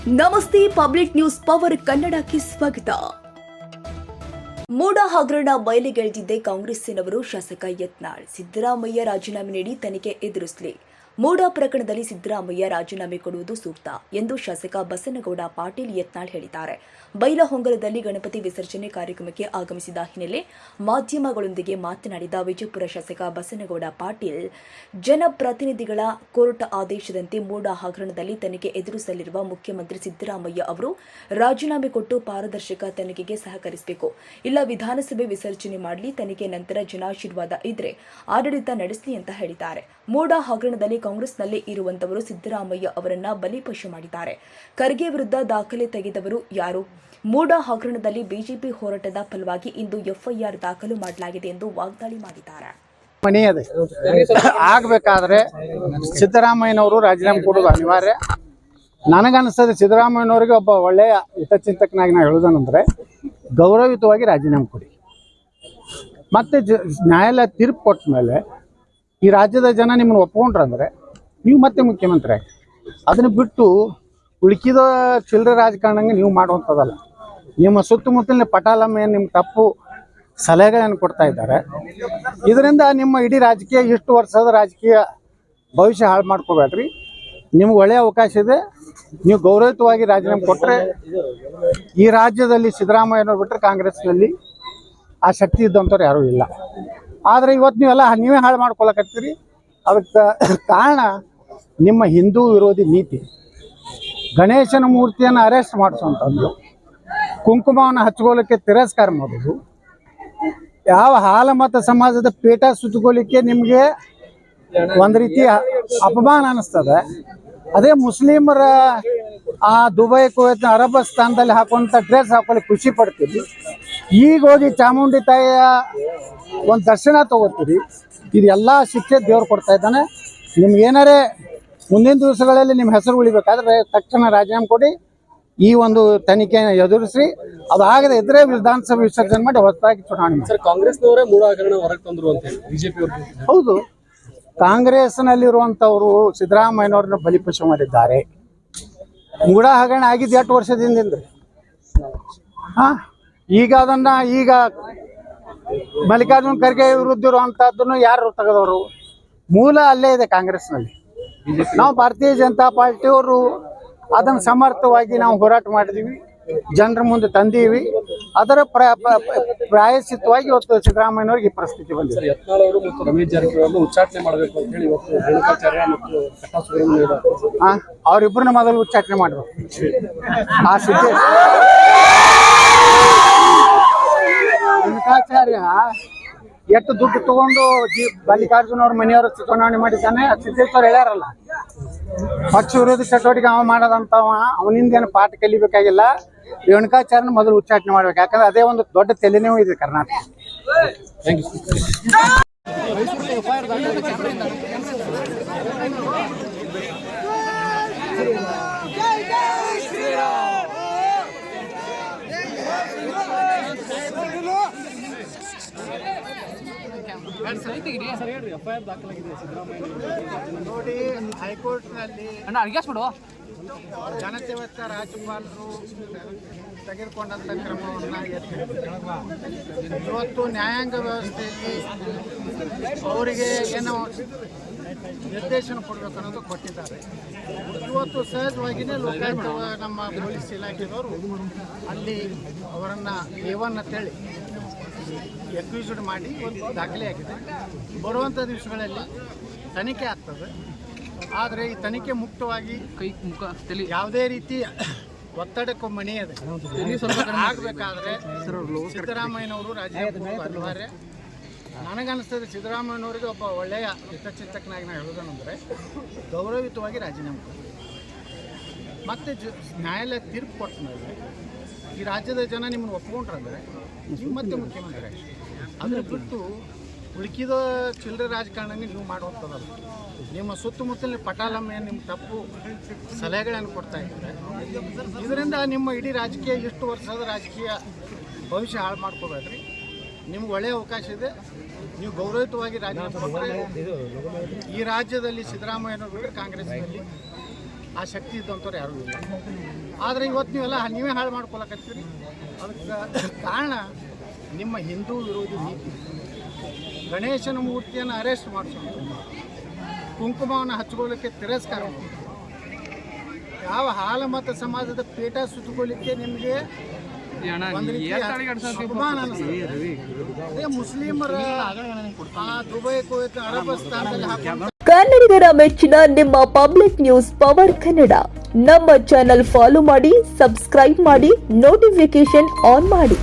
ನಮಸ್ತೆ public news power ಕನ್ನಡಕ್ಕೆ ಸ್ವಾಗತ. ಮೂಡ ಹಗರಣ ಬಯಲಿಗೆಳೆದಿದ್ದೆ ಕಾಂಗ್ರೆಸ್ಸಿನವರು. ಶಾಸಕ ಯತ್ನಾಳ್ ಸಿದ್ದರಾಮಯ್ಯ ರಾಜೀನಾಮೆ ನೀಡಿ ತನಿಖೆ ಎದುರಿಸಲಿ. ಮೂಡ ಪ್ರಕರಣದಲ್ಲಿ ಸಿದ್ದರಾಮಯ್ಯ ರಾಜೀನಾಮೆ ಕೊಡುವುದು ಸೂಕ್ತ ಎಂದು ಶಾಸಕ ಬಸನಗೌಡ ಪಾಟೀಲ್ ಯತ್ನಾಳ್ ಹೇಳಿದ್ದಾರೆ. ಬೈಲಹೊಂಗಲದಲ್ಲಿ ಗಣಪತಿ ವಿಸರ್ಜನೆ ಕಾರ್ಯಕ್ರಮಕ್ಕೆ ಆಗಮಿಸಿದ ಹಿನ್ನೆಲೆ ಮಾಧ್ಯಮಗಳೊಂದಿಗೆ ಮಾತನಾಡಿದ ವಿಜಯಪುರ ಶಾಸಕ ಬಸನಗೌಡ ಪಾಟೀಲ್, ಜನಪ್ರತಿನಿಧಿಗಳ ಕೋರ್ಟ್ ಆದೇಶದಂತೆ ಮೂಡ ಹಗರಣದಲ್ಲಿ ತನಿಖೆ ಎದುರಿಸಲಿರುವ ಮುಖ್ಯಮಂತ್ರಿ ಸಿದ್ದರಾಮಯ್ಯ ಅವರು ರಾಜೀನಾಮೆ ಕೊಟ್ಟು ಪಾರದರ್ಶಕ ತನಿಖೆಗೆ ಸಹಕರಿಸಬೇಕು. ಇಲ್ಲ ವಿಧಾನಸಭೆ ವಿಸರ್ಜನೆ ಮಾಡಲಿ, ತನಿಖೆ ನಂತರ ಜನಾಶೀರ್ವಾದ ಇದ್ರೆ ಆಡಳಿತ ನಡೆಸಲಿ ಅಂತ ಹೇಳಿದ್ದಾರೆ. ಮೂಡ ಹಗರಣದಲ್ಲಿ ಕಾಂಗ್ರೆಸ್ನಲ್ಲಿ ಇರುವಂತವರು ಸಿದ್ದರಾಮಯ್ಯ ಅವರನ್ನ ಬಲಿಪಶು ಮಾಡಿದ್ದಾರೆ. ಖರ್ಗೆ ವಿರುದ್ಧ ದಾಖಲೆ ತೆಗೆದವರು ಯಾರು? ಮೂಡ ಹಗರಣದಲ್ಲಿ ಬಿಜೆಪಿ ಹೋರಾಟದ ಫಲವಾಗಿ ಇಂದು ಎಫ್ಐಆರ್ ದಾಖಲು ಮಾಡಲಾಗಿದೆ ಎಂದು ವಾಗ್ದಾಳಿ ಮಾಡಿದ್ದಾರೆ. ಆಗಬೇಕಾದ್ರೆ ಸಿದ್ದರಾಮಯ್ಯನವರು ರಾಜೀನಾಮೆ ಕೊಡೋದು ಅನಿವಾರ್ಯ. ನನಗನ್ನಿಸ್ತದೆ ಸಿದ್ದರಾಮಯ್ಯನವರಿಗೆ ಒಬ್ಬ ಒಳ್ಳೆಯ ಹಿತಚಿಂತಕನಾಗಿ ನಾವು ಹೇಳೋದಂದ್ರೆ ಗೌರವಯುತವಾಗಿ ರಾಜೀನಾಮೆ ಕೊಡಿ. ಮತ್ತೆ ನ್ಯಾಯಾಲಯ ತೀರ್ಪು ಕೊಟ್ಟ ಮೇಲೆ ಈ ರಾಜ್ಯದ ಜನ ನಿಮ್ಮನ್ನು ಒಪ್ಕೊಂಡ್ರಂದ್ರೆ ನೀವು ಮತ್ತೆ ಮುಖ್ಯಮಂತ್ರಿ ಆಗಿ, ಅದನ್ನು ಬಿಟ್ಟು ಉಳುಕಿದ ಚಿಲ್ಲರೆ ರಾಜಕಾರಣಂಗೆ ನೀವು ಮಾಡುವಂಥದ್ದಲ್ಲ. ನಿಮ್ಮ ಸುತ್ತಮುತ್ತಲಿನ ಪಟಾಲಮ್ಮ ನಿಮ್ಮ ತಪ್ಪು ಸಲಹೆಗಳನ್ನು ಕೊಡ್ತಾ ಇದ್ದಾರೆ. ಇದರಿಂದ ನಿಮ್ಮ ಇಡೀ ರಾಜಕೀಯ ಇಷ್ಟು ವರ್ಷದ ರಾಜಕೀಯ ಭವಿಷ್ಯ ಹಾಳು ಮಾಡ್ಕೋಬೇಡ್ರಿ. ನಿಮ್ಗೆ ಒಳ್ಳೆಯ ಅವಕಾಶ ಇದೆ. ನೀವು ಗೌರವಯುತವಾಗಿ ರಾಜೀನಾಮೆ ಕೊಟ್ಟರೆ ಈ ರಾಜ್ಯದಲ್ಲಿ ಸಿದ್ದರಾಮಯ್ಯನವ್ರು ಬಿಟ್ಟರೆ ಕಾಂಗ್ರೆಸ್ನಲ್ಲಿ ಆ ಶಕ್ತಿ ಇದ್ದಂಥವ್ರು ಯಾರೂ ಇಲ್ಲ. ಆದರೆ ಇವತ್ತು ನೀವೇ ಹಾಳು ಮಾಡ್ಕೊಳಕತ್ತೀರಿ. ಅದಕ್ಕೆ ಕಾರಣ ನಿಮ್ಮ ಹಿಂದೂ ವಿರೋಧಿ ನೀತಿ. ಗಣೇಶನ ಮೂರ್ತಿಯನ್ನು ಅರೆಸ್ಟ್ ಮಾಡಿಸುವಂಥದ್ದು, ಕುಂಕುಮವನ್ನು ಹಚ್ಕೊಳ್ಳಿಕ್ಕೆ ತಿರಸ್ಕಾರ ಮಾಡೋದು, ಯಾವ ಹಾಲಮತ ಸಮಾಜದ ಪೇಟ ಸುತ್ತಕೊಳ್ಳಿಕ್ಕೆ ನಿಮಗೆ ಒಂದು ರೀತಿಯ ಅಪಮಾನ ಅನ್ನಿಸ್ತದೆ. ಅದೇ ಮುಸ್ಲಿಮರ ಆ ದುಬೈ ಕುವೈತ್ ಅರಬಸ್ಥಾನದಲ್ಲಿ ಹಾಕುವಂಥ ಡ್ರೆಸ್ ಹಾಕೊಳ್ಳಿ ಖುಷಿ ಪಡ್ತೀರಿ. ಈಗ ಹೋಗಿ ಚಾಮುಂಡಿ ತಾಯಿಯ ಒಂದು ದರ್ಶನ ತಗೋತೀರಿ. ಇದೆಲ್ಲ ಶಿಕ್ಷೆ ದೇವ್ರು ಕೊಡ್ತಾ ಇದ್ದಾನೆ. ನಿಮ್ಗೇನಾರೇ ಮುಂದಿನ ದಿವಸಗಳಲ್ಲಿ ನಿಮ್ಮ ಹೆಸರು ಉಳಿಬೇಕಾದ್ರೆ ತಕ್ಷಣ ರಾಜೀನಾಮೆ ಕೊಡಿ. ಈ ಒಂದು ತನಿಖೆಯನ್ನು ಎದುರಿಸಿ, ಅದಾಗದೆ ಇದ್ರೆ ವಿಧಾನಸಭೆ ವಿಸರ್ಜನೆ ಮಾಡಿ ಹೊಸದಾಗಿ ಚುನಾವಣೆ ಮಾಡಿ. ಕಾಂಗ್ರೆಸ್ನವರೇ ಮೂಡ ಹಗರಣ ಹೊರಗೆ ತಂದ್ರು ಅಂತ ಬಿಜೆಪಿ ಹೌದು, ಕಾಂಗ್ರೆಸ್ನಲ್ಲಿರುವಂಥವರು ಸಿದ್ದರಾಮಯ್ಯನವ್ರನ್ನ ಬಲಿಪಶು ಮಾಡಿದ್ದಾರೆ. ಮೂಡ ಹಗರಣ ಆಗಿದ್ದು 8 ವರ್ಷದಿಂದ ಈಗ ಅದನ್ನ ಈಗ ಮಲ್ಲಿಕಾರ್ಜುನ್ ಖರ್ಗೆ ವಿರುದ್ಧ ಇರುವಂತಹದ್ದನ್ನು ಯಾರು ತೆಗೆದವರು? ಮೂಲ ಅಲ್ಲೇ ಇದೆ ಕಾಂಗ್ರೆಸ್ನಲ್ಲಿ. ನಾವು ಭಾರತೀಯ ಜನತಾ ಪಾರ್ಟಿಯವರು ಅದನ್ನು ಸಮರ್ಥವಾಗಿ ನಾವು ಹೋರಾಟ ಮಾಡಿದೀವಿ, ಜನರ ಮುಂದೆ ತಂದೀವಿ. ಅದರ ಪ್ರಾಯಶ್ಚಿತ್ತವಾಗಿ ಇವತ್ತು ಸಿದ್ದರಾಮಯ್ಯನವ್ರಿಗೆ ಈ ಪರಿಸ್ಥಿತಿ ಬಂದಿದೆ. ಯತ್ನಾಳ್ ಅವರು ಮತ್ತು ರಮೇಶ್ ಜಾರಕಿಹೊಳಿ ಉಚ್ಚಾಟನೆ ಮಾಡಬೇಕು ಅಂತ ಹೇಳಿ ಇವತ್ತು ರೇಣುಕಾಚಾರ್ಯ ಮತ್ತು ಅವರಿಬ್ಬರನ್ನ ಮೊದಲು ಉಚ್ಚಾಟನೆ ಮಾಡಬೇಕು. ಆ ಸಿದ್ದೇಶ್ ರೇಣುಕಾಚಾರ್ಯ ಎಷ್ಟು ದುಡ್ಡು ತಗೊಂಡು ಮಲ್ಲಿಕಾರ್ಜುನ ಅವ್ರ ಮನೆಯವರು ಚುನಾವಣೆ ಮಾಡಿದ್ದಾನೆ. ಸಿದ್ದೇಶ್ವರ ಹೇಳ್ಯಾರಲ್ಲ, ಪಕ್ಷ ವಿರೋಧಿ ಚಟುವಟಿಕೆ ಅವ ಮಾಡೋದಂತವ, ಅವನಿಂದ ಏನು ಪಾಠ ಕಲಿಬೇಕಾಗಿಲ್ಲ. ರೇಣುಕಾಚಾರ್ಯನ ಮೊದಲು ಉಚ್ಚಾಟನೆ ಮಾಡ್ಬೇಕು. ಯಾಕಂದ್ರೆ ಅದೇ ಒಂದು ದೊಡ್ಡ ತಲೆನೋವು ಇದೆ ಕರ್ನಾಟಕ. ನೋಡಿ, ಹೈಕೋರ್ಟ್ನಲ್ಲಿ ಜನಸೇವಕ ರಾಜ್ಯಪಾಲರು ತೆಗೆದುಕೊಂಡಂಥ ಕ್ರಮವನ್ನು ಇವತ್ತು ನ್ಯಾಯಾಂಗ ವ್ಯವಸ್ಥೆಯಲ್ಲಿ ಅವರಿಗೆ ಏನೋ ನಿರ್ದೇಶನ ಕೊಡಬೇಕು ಅನ್ನೋದು ಕೊಟ್ಟಿದ್ದಾರೆ. ಇವತ್ತು ಸಹಜವಾಗಿಯೇ ಲೋಕಾಯುಕ್ತ ನಮ್ಮ ಪೊಲೀಸ್ ಇಲಾಖೆದವರು ಅಲ್ಲಿ ಅವರನ್ನು A1 ಅಂತೇಳಿ ಎಕ್ವಿಸ್ಡ್ ಮಾಡಿ ಒಂದು ದಾಖಲೆ ಆಗಿದೆ. ಬರುವಂಥ ದಿವಸಗಳಲ್ಲಿ ತನಿಖೆ ಆಗ್ತದೆ. ಆದರೆ ಈ ತನಿಖೆ ಮುಕ್ತವಾಗಿ ಯಾವುದೇ ರೀತಿ ಒತ್ತಡಕ್ಕೂ ಮಣಿಯದೆ ಆಗಬೇಕಾದ್ರೆ ಸಿದ್ದರಾಮಯ್ಯನವರು ರಾಜೀನಾಮೆ ಅನಿವಾರ್ಯ. ನನಗನ್ನಿಸ್ತದೆ ಸಿದ್ದರಾಮಯ್ಯನವರಿಗೆ ಒಬ್ಬ ಒಳ್ಳೆಯ ಹಿತಚಿಂತಕನಾಗಿ ನಾವು ಹೇಳೋದಂದ್ರೆ ಗೌರವಯುತವಾಗಿ ರಾಜೀನಾಮೆ ಕೊಡಿ. ಮತ್ತೆ ನ್ಯಾಯಾಲಯ ತೀರ್ಪು ಕೊಟ್ಟ ಮೇಲೆ ಈ ರಾಜ್ಯದ ಜನ ನಿಮ್ಮನ್ನು ಒಪ್ಕೊಂಡ್ರಂದ್ರೆ ನೀವು ಮತ್ತೆ ಮುಖ್ಯಮಂತ್ರಿ ಆಗಿ, ಅದನ್ನು ಬಿಟ್ಟು ಉಳುಕಿದ ಚಿಲ್ಲರೆ ರಾಜಕಾರಣಕ್ಕೆ ನೀವು ಮಾಡುವಂಥದ್ದಲ್ಲ. ನಿಮ್ಮ ಸುತ್ತಮುತ್ತಲಿನ ಪಟಾಲಮ್ಮ ನಿಮ್ಮ ತಪ್ಪು ಸಲಹೆಗಳನ್ನು ಕೊಡ್ತಾ ಇದ್ದಾರೆ. ಇದರಿಂದ ನಿಮ್ಮ ಇಡೀ ರಾಜಕೀಯ ಇಷ್ಟು ವರ್ಷದ ರಾಜಕೀಯ ಭವಿಷ್ಯ ಹಾಳು ಮಾಡ್ಕೋಬೇಡ್ರಿ. ನಿಮ್ಗೆ ಒಳ್ಳೆಯ ಅವಕಾಶ ಇದೆ. ನೀವು ಗೌರವಯುತವಾಗಿ ರಾಜೀನಾಮೆ ಕೊಟ್ಟರೆ ಈ ರಾಜ್ಯದಲ್ಲಿ ಸಿದ್ದರಾಮಯ್ಯನವರು ಬಿಟ್ಟರೆ ಕಾಂಗ್ರೆಸ್ನಲ್ಲಿ ಆ ಶಕ್ತಿ ಇದ್ದಂಥವ್ರು ಯಾರೂ ಇಲ್ಲ. ಆದರೆ ಇವತ್ತು ನೀವೇ ಹಾಳು ಮಾಡ್ಕೊಳಕತ್ತೀರಿ. ಅದಕ್ಕೆ ಕಾರಣ ನಿಮ್ಮ ಹಿಂದೂ ವಿರೋಧಿ ನೀತಿ. ಗಣೇಶನ ಮೂರ್ತಿಯನ್ನು ಅರೆಸ್ಟ್ ಮಾಡಿಸೋದು, ಕುಂಕುಮವನ್ನು ಹಚ್ಕೊಳ್ಳಿಕ್ಕೆ ತಿರಸ್ಕಾರ ಮಾಡೋದು, ಯಾವ ಹಾಲಮತ ಸಮಾಜದ ಪೇಟ ಸುತ್ತಕೊಳ್ಳಿಕ್ಕೆ ನಿಮಗೆ ಒಂದು ರೀತಿ ಅಪಮಾನ ಅನಿಸ್ತದೆ. ಅದೇ ಮುಸ್ಲಿಮರ ಆ ದುಬೈ ಕುವೈತ್ ಅರಬಸ್ತಾನದಲ್ಲಿ ಹಾಕೊಂಡು ಕನ್ನಡಿಗರ ಮೆಚ್ಚಿನ ನಿಮ್ಮ ಪಬ್ಲಿಕ್ ನ್ಯೂಸ್ ಪವರ್ ಕನ್ನಡ ನಮ್ಮ ಚಾನೆಲ್ ಫಾಲೋ ಮಾಡಿ, ಸಬ್ಸ್ಕ್ರೈಬ್ ಮಾಡಿ, ನೋಟಿಫಿಕೇಶನ್ ಆನ್ ಮಾಡಿ.